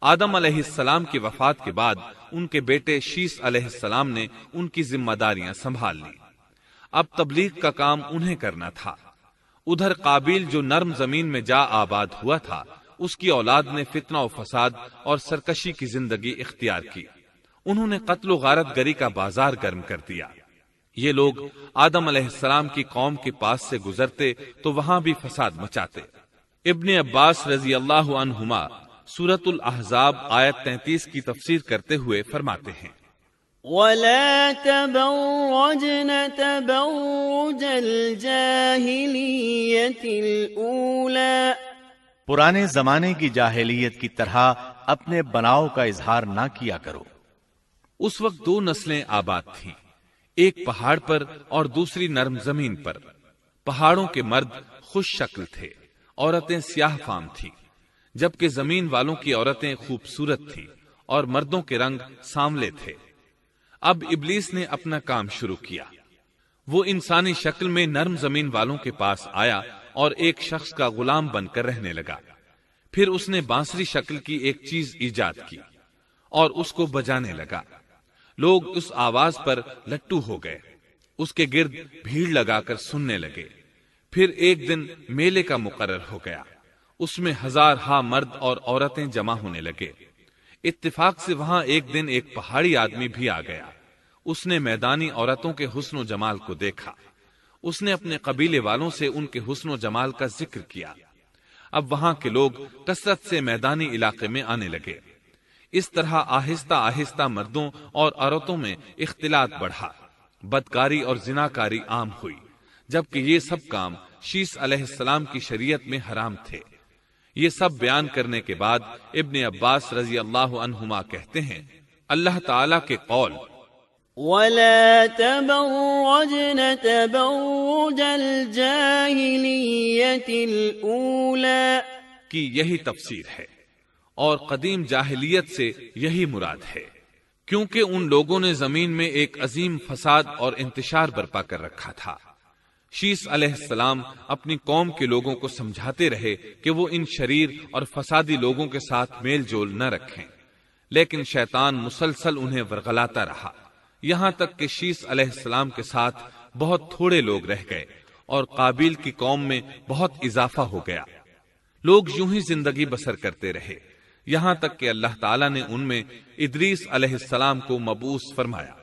آدم علیہ السلام کی وفات کے بعد ان کے بیٹے شیس علیہ السلام نے ان کی ذمہ داریاں سنبھال لی۔ اب تبلیغ کا کام انہیں کرنا تھا۔ ادھر قابیل جو نرم زمین میں جا آباد ہوا تھا، اس کی اولاد نے فتنہ و فساد اور سرکشی کی زندگی اختیار کی۔ انہوں نے قتل و غارت گری کا بازار گرم کر دیا۔ یہ لوگ آدم علیہ السلام کی قوم کے پاس سے گزرتے تو وہاں بھی فساد مچاتے۔ ابن عباس رضی اللہ عنہما سورۃ الاحزاب آیت 33 کی تفسیر کرتے ہوئے فرماتے ہیں، وَلَا تَبَرَّجْنَ تَبَرُّجَ الْجَاهِلِيَّةِ الْأُولَى، پرانے زمانے کی جاہلیت کی طرح اپنے بناؤ کا اظہار نہ کیا کرو۔ اس وقت دو نسلیں آباد تھیں، ایک پہاڑ پر اور دوسری نرم زمین پر۔ پہاڑوں کے مرد خوش شکل تھے، عورتیں سیاہ فام تھیں، جبکہ زمین والوں کی عورتیں خوبصورت تھیں اور مردوں کے رنگ سانولے تھے۔ اب ابلیس نے اپنا کام شروع کیا۔ وہ انسانی شکل میں نرم زمین والوں کے پاس آیا اور ایک شخص کا غلام بن کر رہنے لگا۔ پھر اس نے بانسری شکل کی ایک چیز ایجاد کی اور اس کو بجانے لگا۔ لوگ اس آواز پر لٹو ہو گئے، اس کے گرد بھیڑ لگا کر سننے لگے۔ پھر ایک دن میلے کا مقرر ہو گیا، اس میں ہزارہا مرد اور عورتیں جمع ہونے لگے۔ اتفاق سے وہاں ایک دن ایک پہاڑی آدمی بھی آ گیا۔ اس نے میدانی عورتوں کے حسن و جمال کو دیکھا۔ اس نے اپنے قبیلے والوں سے ان کے حسن و جمال کا ذکر کیا۔ اب وہاں کے لوگ کثرت سے میدانی علاقے میں آنے لگے۔ اس طرح آہستہ آہستہ مردوں اور عورتوں میں اختلاط بڑھا، بدکاری اور زناکاری عام ہوئی، جبکہ یہ سب کام شیس علیہ السلام کی شریعت میں حرام تھے۔ یہ سب بیان کرنے کے بعد ابن عباس رضی اللہ عنہما کہتے ہیں، اللہ تعالی کے قول وَلَا تَبَرَّجْنَ تَبَرُّجَ الْجَاهِلِيَّةِ الْأُولَى کی یہی تفسیر ہے، اور قدیم جاہلیت سے یہی مراد ہے، کیونکہ ان لوگوں نے زمین میں ایک عظیم فساد اور انتشار برپا کر رکھا تھا۔ شیس علیہ السلام اپنی قوم کے لوگوں کو سمجھاتے رہے کہ وہ ان شریر اور فسادی لوگوں کے ساتھ میل جول نہ رکھیں، لیکن شیطان مسلسل انہیں ورغلاتا رہا، یہاں تک کہ شیس علیہ السلام کے ساتھ بہت تھوڑے لوگ رہ گئے اور قابیل کی قوم میں بہت اضافہ ہو گیا۔ لوگ یوں ہی زندگی بسر کرتے رہے، یہاں تک کہ اللہ تعالیٰ نے ان میں ادریس علیہ السلام کو مبعوث فرمایا۔